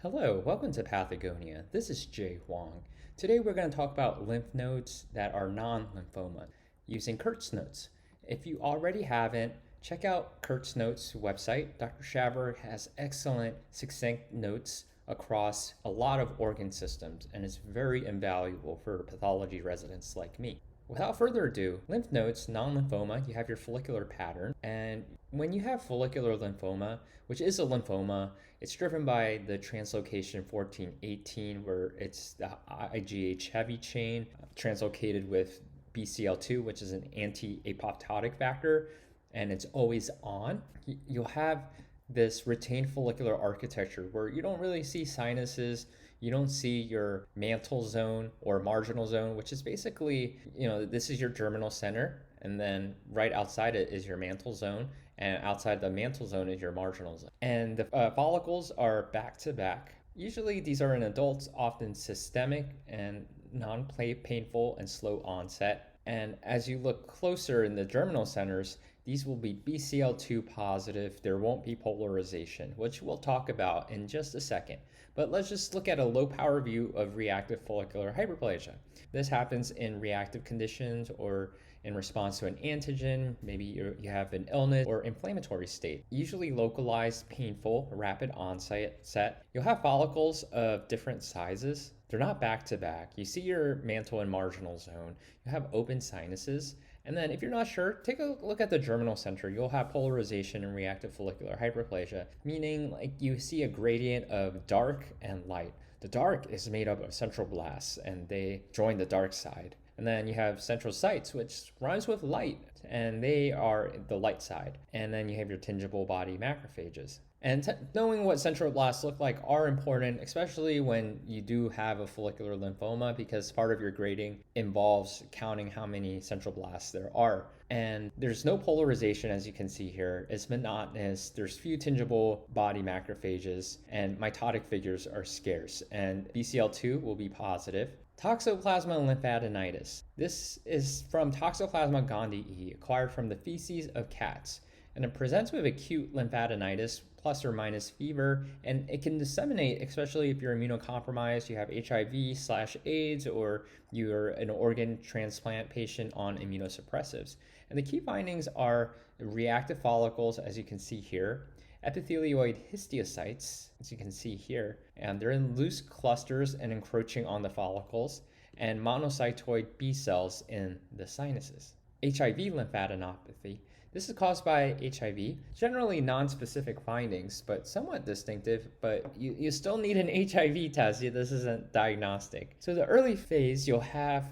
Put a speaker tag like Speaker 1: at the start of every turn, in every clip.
Speaker 1: Hello, welcome to Pathogonia. This is Jay Huang. Today we're going to talk about lymph nodes that are non-lymphoma using Kurt's notes. If you already haven't, check out Kurt's notes website. Dr. Schaberg has excellent succinct notes across a lot of organ systems and is very invaluable for pathology residents like me. Without further ado, lymph nodes, non-lymphoma, you have your follicular pattern. And when you have follicular lymphoma, which is a lymphoma, it's driven by the translocation 1418, where it's the IgH heavy chain translocated with BCL2, which is an anti-apoptotic factor, and it's always on. You'll have this retained follicular architecture where you don't really see sinuses. You don't see your mantle zone or marginal zone, which is basically, this is your germinal center, and then right outside it is your mantle zone, and outside the mantle zone is your marginal zone. And the follicles are back to back. Usually these are in adults, often systemic and non-painful and slow onset. And as you look closer in the germinal centers, these will be BCL2 positive. There won't be polarization, which we'll talk about in just a second. But let's just look at a low power view of reactive follicular hyperplasia. This happens in reactive conditions or in response to an antigen. Maybe you have an illness or inflammatory state. Usually localized, painful, rapid onset. You'll have follicles of different sizes. They're not back to back. You see your mantle and marginal zone. You have open sinuses. And then if you're not sure, take a look at the germinal center. You'll have polarization in reactive follicular hyperplasia, meaning like you see a gradient of dark and light. The dark is made up of central blasts and they join the dark side. And then you have centrocytes, which rhymes with light, and they are the light side. And then you have your tingible body macrophages. And knowing what centroblasts look like are important, especially when you do have a follicular lymphoma, because part of your grading involves counting how many centroblasts there are. And there's no polarization, as you can see here. It's monotonous. There's few tingible body macrophages, and mitotic figures are scarce. And BCL2 will be positive. Toxoplasma lymphadenitis. This is from Toxoplasma gondii, acquired from the feces of cats. And it presents with acute lymphadenitis plus or minus fever, and it can disseminate, especially if you're immunocompromised, you have HIV/AIDS, or you're an organ transplant patient on immunosuppressives. And the key findings are reactive follicles, as you can see here, epithelioid histiocytes, as you can see here, and they're in loose clusters and encroaching on the follicles, and monocytoid B cells in the sinuses. HIV lymphadenopathy. This is caused by HIV, generally non-specific findings, but somewhat distinctive, but you still need an HIV test. This isn't diagnostic. So the early phase, you'll have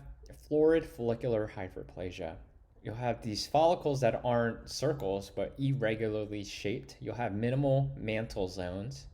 Speaker 1: florid follicular hyperplasia. You'll have these follicles that aren't circles, but irregularly shaped. You'll have minimal mantle zones.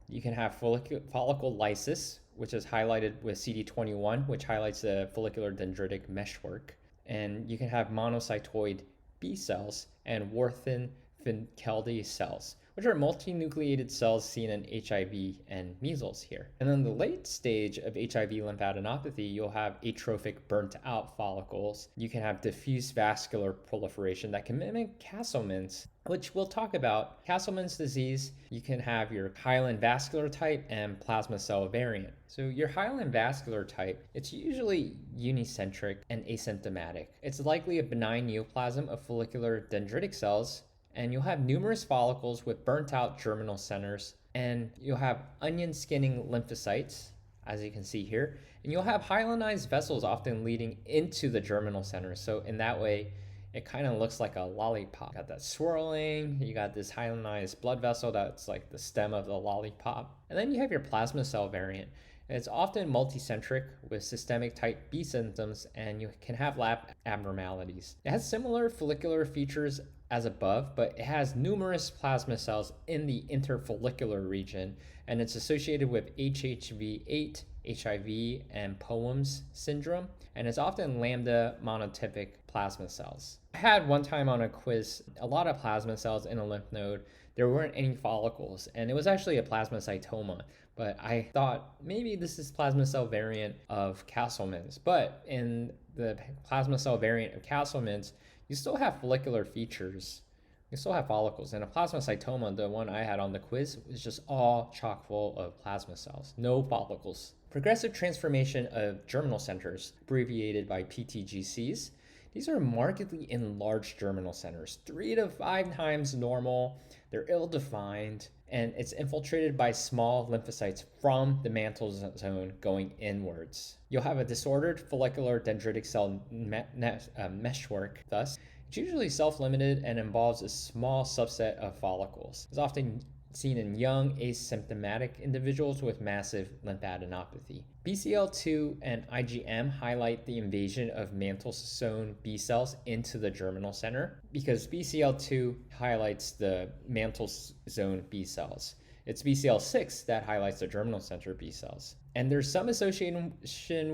Speaker 1: You can have follicle lysis, which is highlighted with CD21, which highlights the follicular dendritic meshwork. And you can have monocytoid B cells and Warthin-Finkeldy cells, which are multinucleated cells seen in HIV and measles here. And then the late stage of HIV lymphadenopathy, you'll have atrophic burnt out follicles. You can have diffuse vascular proliferation that can mimic Castleman's, which we'll talk about. Castleman's disease, you can have your hyaline vascular type and plasma cell variant. So your hyaline vascular type, it's usually unicentric and asymptomatic. It's likely a benign neoplasm of follicular dendritic cells, and you'll have numerous follicles with burnt out germinal centers, and you'll have onion skinning lymphocytes, as you can see here, and you'll have hyalinized vessels often leading into the germinal center. So in that way, it kind of looks like a lollipop. You got that swirling, you got this hyalinized blood vessel that's like the stem of the lollipop. And then you have your plasma cell variant. It's often multicentric with systemic type B symptoms, and you can have lab abnormalities. It has similar follicular features as above, but it has numerous plasma cells in the interfollicular region, and it's associated with HHV8, HIV, and POEMS syndrome, and it's often lambda monotypic plasma cells. I had one time on a quiz a lot of plasma cells in a lymph node. There weren't any follicles, and it was actually a plasmacytoma, but I thought maybe this is plasma cell variant of Castleman's. But in the plasma cell variant of Castleman's, you still have follicular features You still have follicles. And a plasmacytoma, the one I had on the quiz, is just all chock full of plasma cells, no follicles. Progressive transformation of germinal centers, abbreviated by PTGCs. These are markedly enlarged germinal centers, 3 to 5 times normal. They're ill-defined, and it's infiltrated by small lymphocytes from the mantle zone going inwards. You'll have a disordered follicular dendritic cell meshwork, thus. It's usually self-limited and involves a small subset of follicles. It's often seen in young, asymptomatic individuals with massive lymphadenopathy. BCL2 and IgM highlight the invasion of mantle zone B cells into the germinal center because BCL2 highlights the mantle zone B cells. It's BCL6 that highlights the germinal center B cells. And there's some association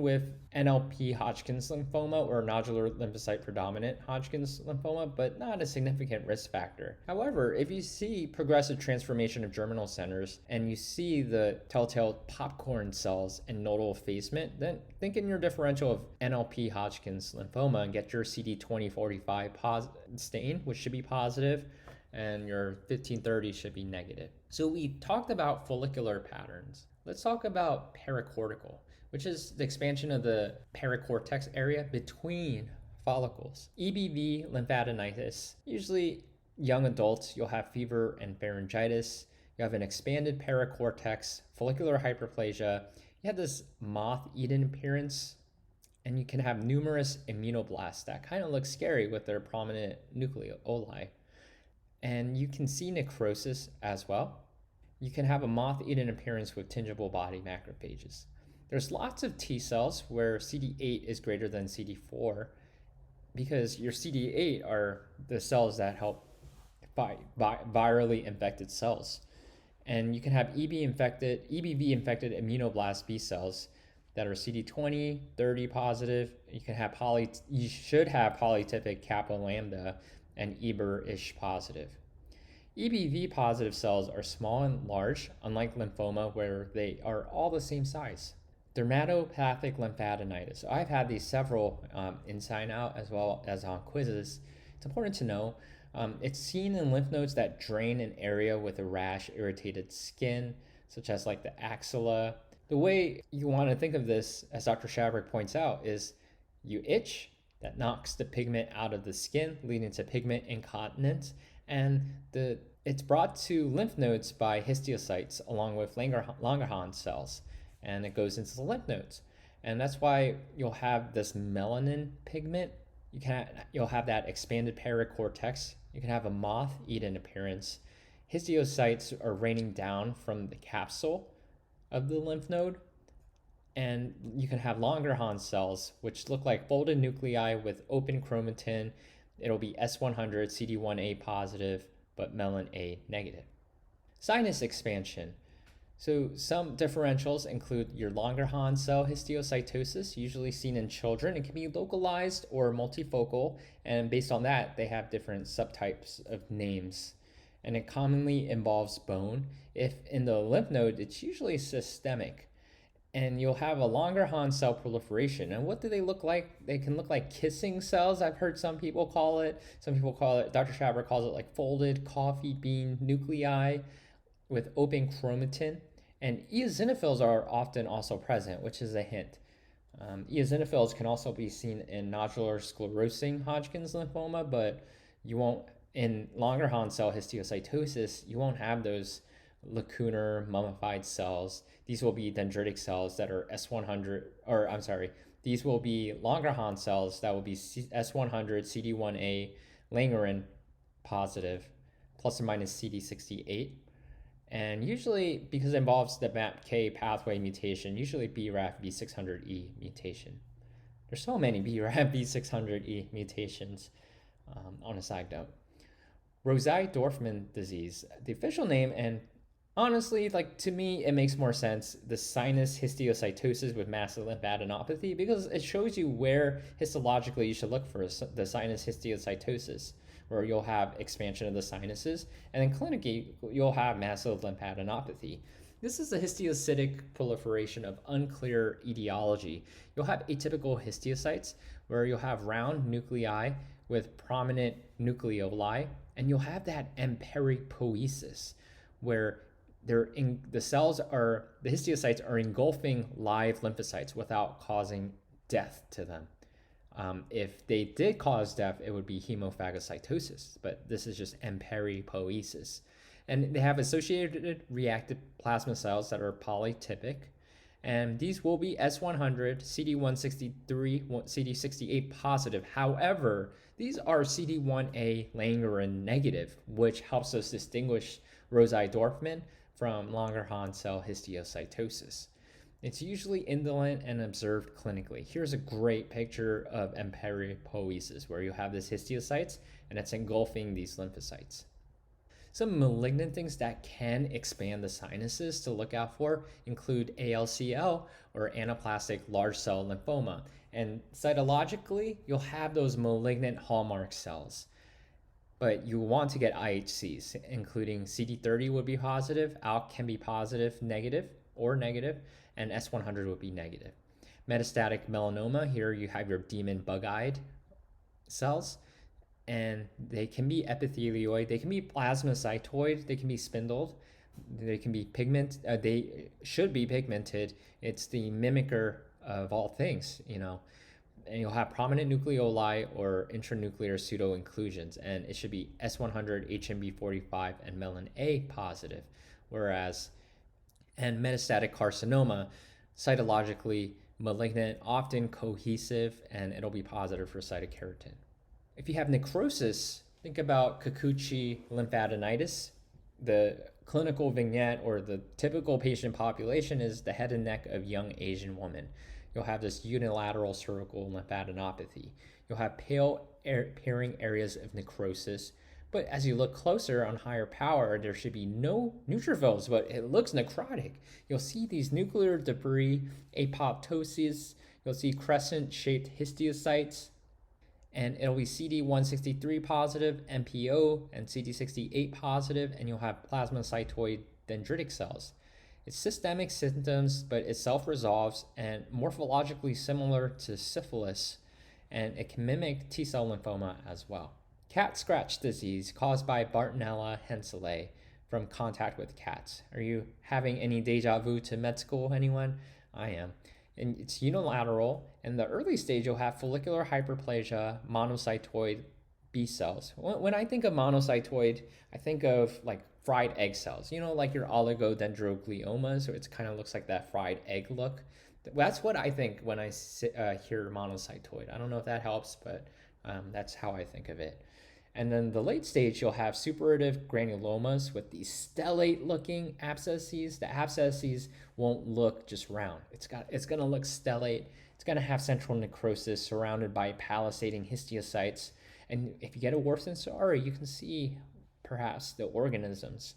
Speaker 1: with NLP Hodgkin's lymphoma or nodular lymphocyte predominant Hodgkin's lymphoma, but not a significant risk factor. However, if you see progressive transformation of germinal centers and you see the telltale popcorn cells and nodal effacement, then think in your differential of NLP Hodgkin's lymphoma and get your CD2045 stain, which should be positive, and your 1530 should be negative. So we talked about follicular patterns. Let's talk about paracortical, which is the expansion of the paracortex area between follicles. EBV lymphadenitis. Usually young adults, you'll have fever and pharyngitis. You have an expanded paracortex, follicular hyperplasia. You have this moth-eaten appearance, and you can have numerous immunoblasts that kind of look scary with their prominent nucleoli. And you can see necrosis as well. You can have a moth-eaten appearance with tingible body macrophages. There's lots of T cells where CD8 is greater than CD4 because your CD8 are the cells that help fight virally infected cells. And you can have EBV infected immunoblast B cells that are CD20, 30 positive. You should have polytypic kappa lambda and Eber-ish positive. EBV positive cells are small and large, unlike lymphoma where they are all the same size. Dermatopathic lymphadenitis. So I've had these several inside out as well as on quizzes. It's important to know it's seen in lymph nodes that drain an area with a rash, irritated skin, such as like the axilla. The way you want to think of this, as Dr. Schaberg points out, is you itch, that knocks the pigment out of the skin, leading to pigment incontinence, and it's brought to lymph nodes by histiocytes along with Langerhans cells, and it goes into the lymph nodes. And that's why you'll have this melanin pigment. You'll have that expanded paracortex. You can have a moth-eaten appearance. Histiocytes are raining down from the capsule of the lymph node. And you can have Langerhans cells, which look like folded nuclei with open chromatin. It'll be S100 CD1A positive, but melon A negative. Sinus expansion. So some differentials include your Langerhans cell histiocytosis, usually seen in children. It can be localized or multifocal, and based on that, they have different subtypes of names. And it commonly involves bone. If in the lymph node, it's usually systemic. And you'll have a Langerhans cell proliferation. And what do they look like? They can look like kissing cells. I've heard some people call it. Dr. Schaberg calls it like folded coffee bean nuclei with open chromatin. And eosinophils are often also present, which is a hint. Eosinophils can also be seen in nodular sclerosing Hodgkin's lymphoma, but you won't, in Langerhans cell histiocytosis, you won't have those lacunar mummified cells. These will be dendritic cells that are these will be Langerhans cells that will be S100, CD1A, Langerin positive, plus or minus CD68. And usually, because it involves the MAPK pathway mutation, usually BRAF V600E mutation. There's so many BRAF V600E mutations on a side note. Rosai-Dorfman disease, the official name, and honestly, to me, it makes more sense, the sinus histiocytosis with massive lymphadenopathy, because it shows you where histologically you should look for the sinus histiocytosis, where you'll have expansion of the sinuses, and then clinically, you'll have massive lymphadenopathy. This is a histiocytic proliferation of unclear etiology. You'll have atypical histiocytes, where you'll have round nuclei with prominent nucleoli, And you'll have that peripoiesis, where the histiocytes are engulfing live lymphocytes without causing death to them. If they did cause death, it would be hemophagocytosis, but this is just peripoiesis. And they have associated reactive plasma cells that are polytypic, and these will be S100, CD163, CD68 positive. However, these are CD1A Langerhans negative, which helps us distinguish Rosai-Dorfman from Langerhans cell histiocytosis. It's usually indolent and observed clinically. Here's a great picture of peripoiesis, where you have this histiocytes and it's engulfing these lymphocytes. Some malignant things that can expand the sinuses to look out for include ALCL, or anaplastic large cell lymphoma. And cytologically, you'll have those malignant hallmark cells. But you want to get IHCs, including CD30 would be positive, ALK can be positive, negative, and S100 would be negative. Metastatic melanoma, here you have your demon bug-eyed cells, and they can be epithelioid, they can be plasmacytoid, they can be spindled, they can be they should be pigmented. It's the mimicker of all things, and you'll have prominent nucleoli or intranuclear pseudo-inclusions, and it should be S100, HMB45, and melon A positive, and metastatic carcinoma, cytologically malignant, often cohesive, and it'll be positive for cytokeratin. If you have necrosis, think about Kikuchi lymphadenitis. The clinical vignette or the typical patient population is the head and neck of young Asian woman. You'll have this unilateral cervical lymphadenopathy. You'll have pale appearing areas of necrosis, but as you look closer on higher power, there should be no neutrophils, but it looks necrotic. You'll see these nuclear debris, apoptosis. You'll see crescent-shaped histiocytes, and it'll be CD163 positive, MPO, and CD68 positive, and you'll have plasmacytoid dendritic cells. It's systemic symptoms, but it self-resolves and morphologically similar to syphilis, and it can mimic T-cell lymphoma as well. Cat scratch disease caused by Bartonella henselae from contact with cats. Are you having any deja vu to med school, anyone? I am. And it's unilateral. In the early stage, you'll have follicular hyperplasia, monocytoid B cells. When I think of monocytoid, I think of like fried egg cells, like your oligodendroglioma. So it kind of looks like that fried egg look. That's what I think when I hear monocytoid. I don't know if that helps, but that's how I think of it. And then the late stage, you'll have suppurative granulomas with these stellate looking abscesses. The abscesses won't look just round. It's going to look stellate. It's going to have central necrosis surrounded by palisading histiocytes. And if you get a Warp's Sorry, you can see perhaps the organisms.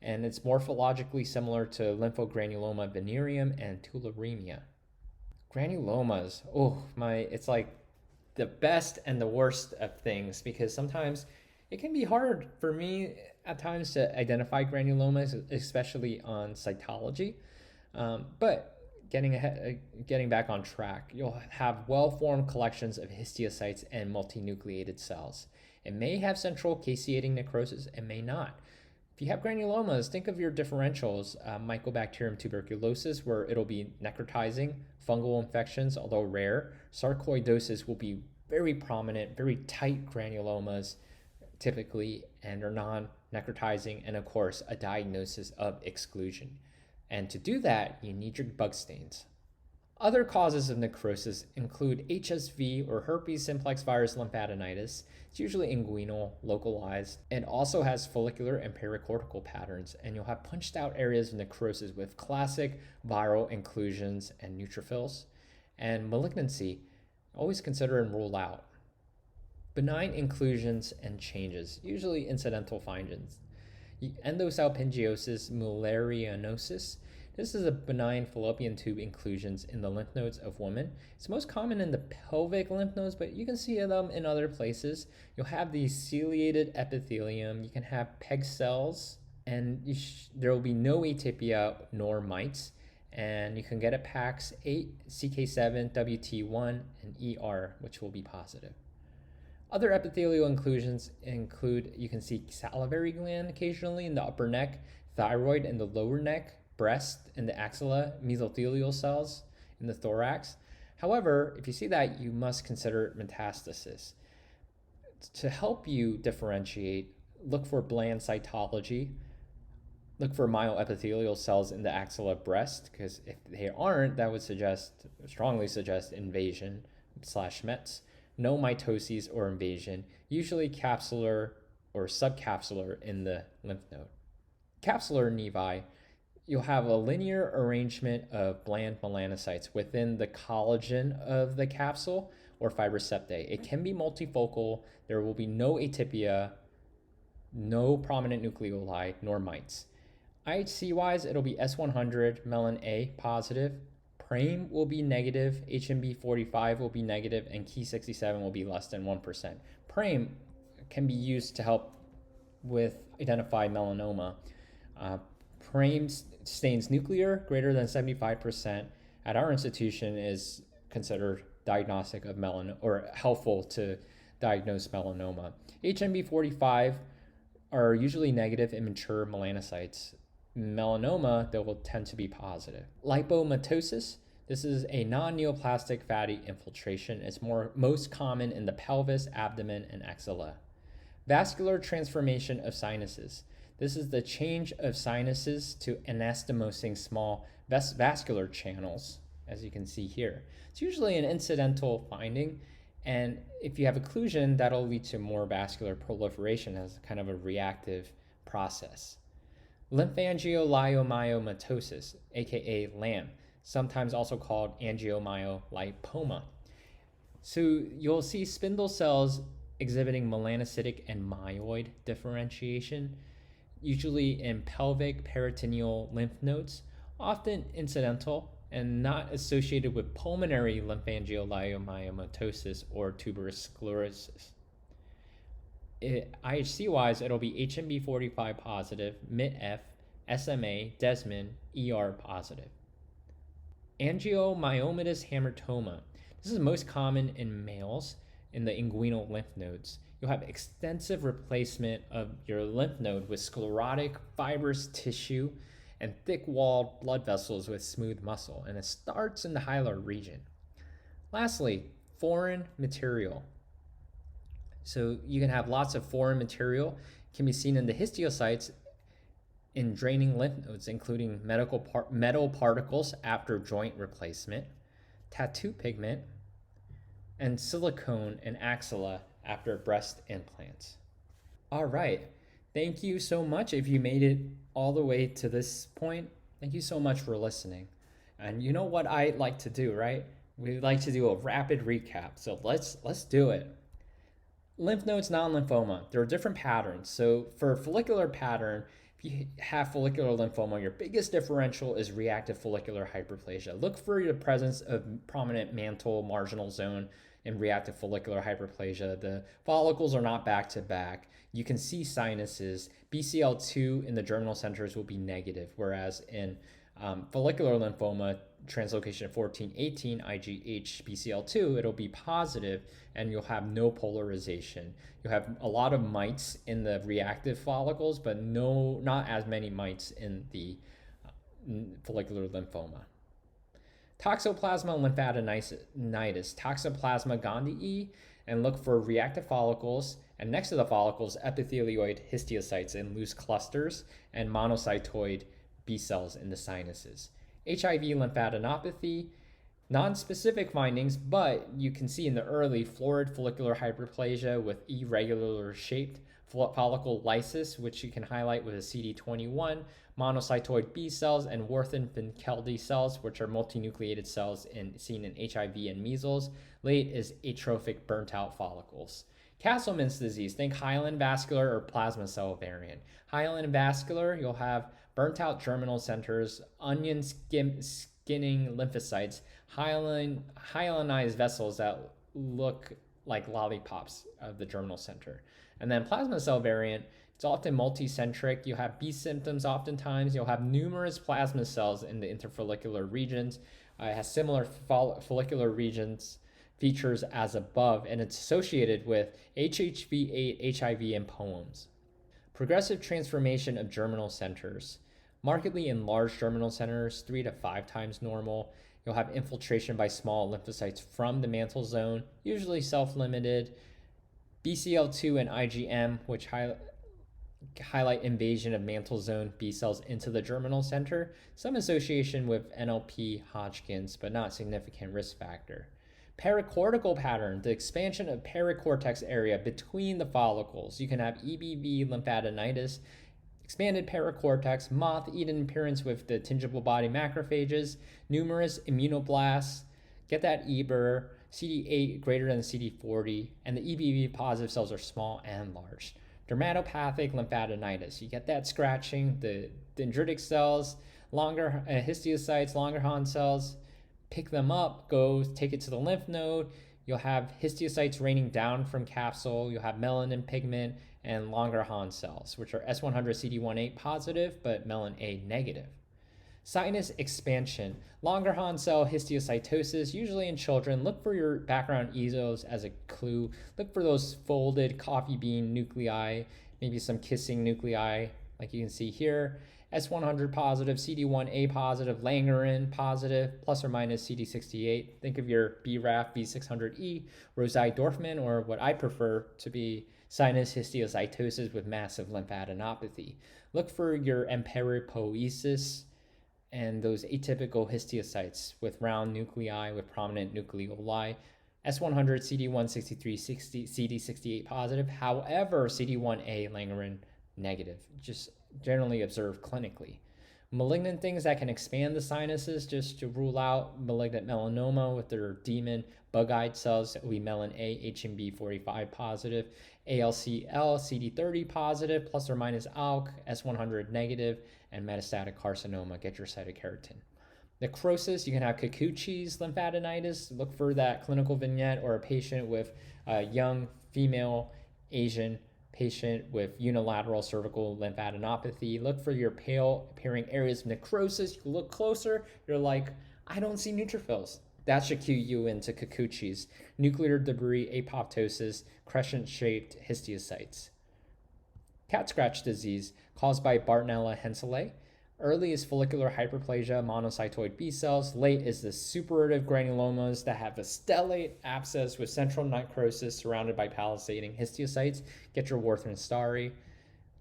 Speaker 1: And it's morphologically similar to lymphogranuloma venereum and tularemia. Granulomas, it's like the best and the worst of things, because sometimes it can be hard for me at times to identify granulomas, especially on cytology. But getting back on track, you'll have well-formed collections of histiocytes and multinucleated cells. It may have central caseating necrosis, it may not. If you have granulomas, think of your differentials, Mycobacterium tuberculosis, where it'll be necrotizing, fungal infections, although rare. Sarcoidosis will be very prominent, very tight granulomas typically, and are non-necrotizing, and of course, a diagnosis of exclusion. And to do that, you need your bug stains. Other causes of necrosis include HSV or herpes simplex virus lymphadenitis. It's usually inguinal, localized, and also has follicular and paracortical patterns, and you'll have punched out areas of necrosis with classic viral inclusions and neutrophils. And malignancy, always consider and rule out. Benign inclusions and changes, usually incidental findings. Endosalpingiosis mullerianosis. This is a benign fallopian tube inclusions in the lymph nodes of women. It's most common in the pelvic lymph nodes, but you can see them in other places. You'll have the ciliated epithelium. You can have PEG cells, and there will be no atypia nor mites. And you can get a PAX8, CK7, WT1, and ER, which will be positive. Other epithelial inclusions include, you can see salivary gland occasionally in the upper neck, thyroid in the lower neck, breast in the axilla, mesothelial cells in the thorax. However, if you see that, you must consider metastasis. To help you differentiate, look for bland cytology, look for myoepithelial cells in the axilla breast, because if they aren't, that would strongly suggest invasion / Mets. No mitoses or invasion, usually capsular or subcapsular in the lymph node. Capsular nevi, you'll have a linear arrangement of bland melanocytes within the collagen of the capsule or fibroseptae. It can be multifocal. There will be no atypia, no prominent nucleoli, nor mites. IHC-wise, it'll be S100, melon A positive. PRAME will be negative, HMB45 will be negative, and Ki67 will be less than 1%. PRAME can be used to help with identify melanoma. PRAME stains nuclear greater than 75% at our institution is considered diagnostic of melanoma or helpful to diagnose melanoma. HMB45 are usually negative in mature melanocytes. Melanoma, they will tend to be positive. Lipomatosis, this is a non-neoplastic fatty infiltration. It's most common in the pelvis, abdomen, and axilla. Vascular transformation of sinuses. This is the change of sinuses to anastomosing small vascular channels, as you can see here. It's usually an incidental finding, and if you have occlusion, that'll lead to more vascular proliferation as kind of a reactive process. Lymphangioliomyomatosis, aka LAM, sometimes also called angiomyolipoma. So you'll see spindle cells exhibiting melanocytic and myoid differentiation, usually in pelvic peritoneal lymph nodes, often incidental and not associated with pulmonary lymphangioliomyomatosis or tuberous sclerosis. IHC-wise, it'll be HMB45 positive, MIT-F, SMA, Desmond, ER positive. Angiomyomatous hamartoma. This is most common in males in the inguinal lymph nodes. You'll have extensive replacement of your lymph node with sclerotic fibrous tissue and thick-walled blood vessels with smooth muscle, and it starts in the hilar region. Lastly, foreign material. So you can have lots of foreign material. It can be seen in the histiocytes in draining lymph nodes, including metal particles after joint replacement, tattoo pigment, and silicone and axilla after breast implants. All right, thank you so much. If you made it all the way to this point, thank you so much for listening. And you know what I like to do, right? We like to do a rapid recap. So let's do it. Lymph nodes, non-lymphoma. There are different patterns. So for follicular pattern, if you have follicular lymphoma, your biggest differential is reactive follicular hyperplasia. Look for the presence of prominent mantle marginal zone in reactive follicular hyperplasia. The follicles are not back to back. You can see sinuses. BCL2 in the germinal centers will be negative, whereas in follicular lymphoma, translocation 14-18, IgH, BCL2, it'll be positive, and you'll have no polarization. You'll have a lot of mites in the reactive follicles, but not as many mites in the follicular lymphoma. Toxoplasma lymphadenitis, Toxoplasma gondii, and look for reactive follicles, and next to the follicles, epithelioid histiocytes in loose clusters, and monocytoid B cells in the sinuses. HIV lymphadenopathy, non-specific findings, but you can see in the early florid follicular hyperplasia with irregular shaped follicle lysis, which you can highlight with a CD21, monocytoid B cells, and Werthen-Finkeldy cells, which are multinucleated cells seen in HIV and measles. Late is atrophic burnt-out follicles. Castleman's disease, think hyaline vascular or plasma cell variant. Hyaline vascular, you'll have burnt-out germinal centers, onion skinning lymphocytes, hyalinized vessels that look like lollipops of the germinal center. And then plasma cell variant, it's often multicentric. You have B symptoms oftentimes. You'll have numerous plasma cells in the interfollicular regions. It has similar follicular regions features as above, and it's associated with HHV8, HIV, and poems. Progressive transformation of germinal centers. Markedly enlarged germinal centers, 3 to 5 times normal. You'll have infiltration by small lymphocytes from the mantle zone, usually self-limited. BCL2 and IgM, which highlight invasion of mantle zone B cells into the germinal center. Some association with NLP Hodgkin's, but not significant risk factor. Paracortical pattern, the expansion of paracortex area between the follicles. You can have EBV lymphadenitis, expanded paracortex, moth-eaten appearance with the tingible body macrophages, numerous immunoblasts, get that EBER, CD8 greater than CD40, and the EBV positive cells are small and large. Dermatopathic lymphadenitis, you get that scratching, the dendritic cells, longer histiocytes, Langerhans cells, pick them up, go take it to the lymph node. You'll have histiocytes raining down from capsule. You'll have melanin pigment and Langerhans cells, which are S100 CD18 positive, but melon A negative. Sinus expansion, Langerhans cell histiocytosis, usually in children. Look for your background ESOs as a clue. Look for those folded coffee bean nuclei, maybe some kissing nuclei, like you can see here. S100 positive, CD1A positive, Langerhans positive, plus or minus CD68. Think of your BRAF V600E, Rosai-Dorfman, or what I prefer to be sinus histiocytosis with massive lymphadenopathy. Look for your emperipoiesis and those atypical histiocytes with round nuclei with prominent nucleoli. S100 CD163 CD68 positive, however CD1A Langerhans negative, just generally observed clinically. Malignant things that can expand the sinuses, just to rule out malignant melanoma with their demon bug-eyed cells, that would be melon A, HMB45 positive, ALCL, CD30 positive, plus or minus ALK, S100 negative, and metastatic carcinoma, get your cytokeratin. Necrosis, you can have Kikuchi's lymphadenitis. Look for that clinical vignette, or a patient with a young female Asian patient with unilateral cervical lymphadenopathy. Look for your pale appearing areas of necrosis. You look closer, you're like, I don't see neutrophils. That should cue you into Kikuchi's. Nuclear debris, apoptosis, crescent-shaped histiocytes. Cat scratch disease caused by Bartonella henselae. Early is follicular hyperplasia, monocytoid B cells. Late is the suppurative granulomas that have a stellate abscess with central necrosis surrounded by palisading histiocytes. Get your Warthin starry.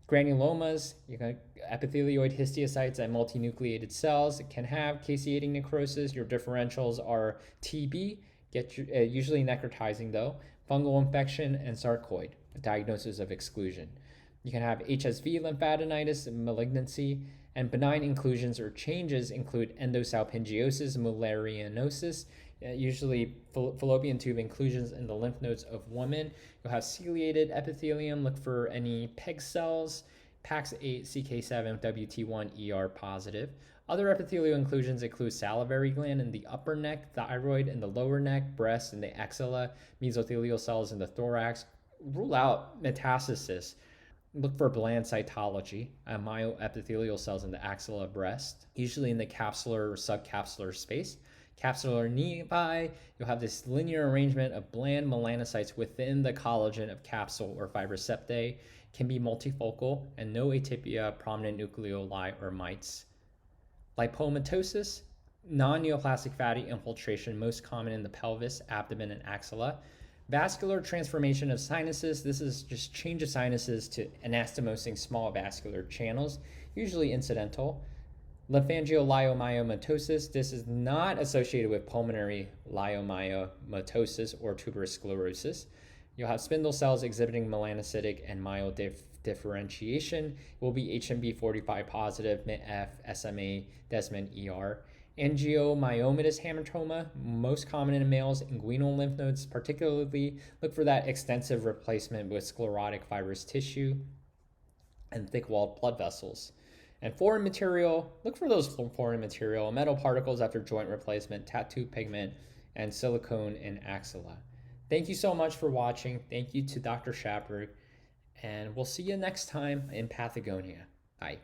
Speaker 1: Granulomas, you got epithelioid histiocytes and multinucleated cells. It can have caseating necrosis. Your differentials are TB, get your, usually necrotizing though, fungal infection, and sarcoid, a diagnosis of exclusion. You can have HSV lymphadenitis and malignancy, and benign inclusions or changes include endosalpingiosis, malarianosis, usually fallopian tube inclusions in the lymph nodes of women. You'll have ciliated epithelium. Look for any PEG cells, PAX8, CK7, WT1, ER positive. Other epithelial inclusions include salivary gland in the upper neck, thyroid in the lower neck, breast in the axilla, mesothelial cells in the thorax. Rule out metastasis. Look for bland cytology, myoepithelial cells in the axilla breast, usually in the capsular or subcapsular space. Capsular nevi, you'll have this linear arrangement of bland melanocytes within the collagen of capsule or fibrous septae, can be multifocal, and no atypia, prominent nucleoli, or mites. Lipomatosis, non-neoplastic fatty infiltration, most common in the pelvis, abdomen, and axilla. Vascular transformation of sinuses, this is just change of sinuses to anastomosing small vascular channels, usually incidental. Lymphangioliomyomatosis, this is not associated with pulmonary leiomyomatosis or tuberous sclerosis. You'll have spindle cells exhibiting melanocytic and myodifferentiation. It will be HMB45 positive, MIT-F, SMA, Desmond, ER. Angiomyomatous hamartoma, most common in males, inguinal lymph nodes, particularly look for that extensive replacement with sclerotic fibrous tissue and thick-walled blood vessels. And foreign material, look for those foreign material, metal particles after joint replacement, tattoo pigment, and silicone in axilla. Thank you so much for watching. Thank you to Dr. Schaberg, and we'll see you next time in Pathogonia. Bye.